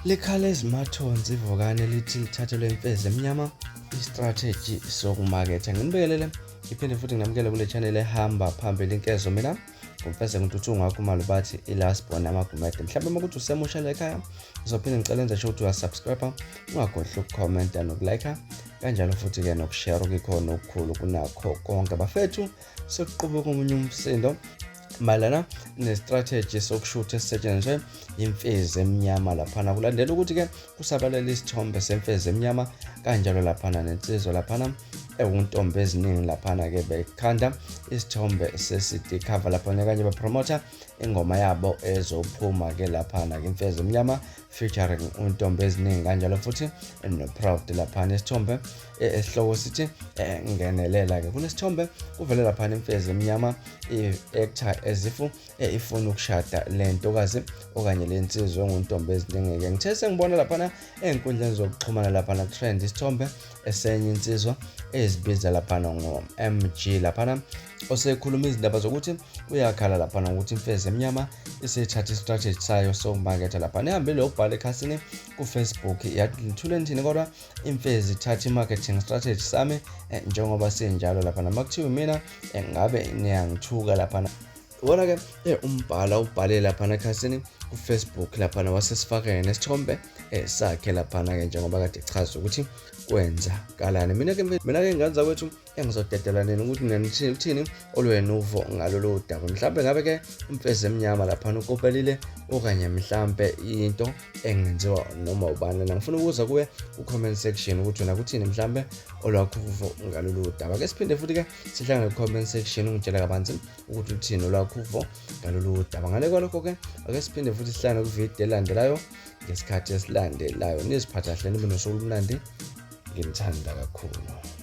Likhala ezimathonsi ivokane lithi lithathelwe iMfez eMnyama istrategy sokumaketha. Nginibelele iphinde futhi nginamukele kule channel ehamba phambili inkezo mina ngumfeze ngintuthu ngakho malubathi ilast born amagumede. Mhlawumbe makuthi usemusha la ekhaya uzophinde ngicela enza ukuthi uyasubscribe ungakhohlwa ukucomment nokulike kanjalo futhi ke nokushare okukhona okukhulu kunakho konke bafethu sokuqubuka umunye umsindo malana nestrategy sokushutha esisetshenziswe iMfez eMnyama laphana kulandela ukuthi ke kusabalela isithombe seMfez eMnyama kanjalo laphana nensizwa laphana untombi eziningi laphana ke bekhanda isithombe sesidi cover laphana kanye bepromoter ingoma yabo ezophuma ke laphana ke iMfez eMnyama featuring untombi eziningi kanjalo futhi no proud laphana isithombe esihloko sithi ngenelela ke kunesithombe kuvele laphana iMfez eMnyama i-actor ezifu ifuna ukushada lentokazi okanye lensizwe ngontombi eziningi ke ngithe sengibona laphana enkundleni zokuxhumana laphana trend isithombe esenye insizwa ezibiza laphana ngo-MG laphana osekhuluma izindaba zokuthi uyakhala laphana ukuthi iMfez eMnyama isethatha istrategy sayo sokumaketha laphana ihambe lokubhala ekhasini kuFacebook yathi ngithule ngithini kodwa iMfez ithatha imarketing strategy sami njengoba sinjalo laphana makuthiwa mina ngabe niyangithuka laphana wona ke umbhala ubhale laphana ekhasini kuFacebook laphana wasesifakene nesithombe sakhe laphana ke njengoba kade echaza ukuthi kwenzakalani. Mina ke ngenza kwethu engizodedela nini ukuthi nithini olwena uvo ngalolu daba. Mhlawumbe ngabe ke iMfez eMnyama laphana ukopelile okanye mhlawumbe into engenziwa noma ubani. Ngifuna ukuza kuwe ku-comment section ukuthi wena kuthini mhlawumbe olwakho uvo ngalolu daba. Ke siphinde futhi ke sihlangane ku-comment section ungitshela kabanzi ukuthi uthini olwakho uvo ngalolu daba. Ngale kwalokho ke ake siphinde futhi sihlangane ku-video elandelayo ngesikhathi esilandelayo. Niziphatha kahle nibe nosuku olumnandi. Ngimthanda kakhulu.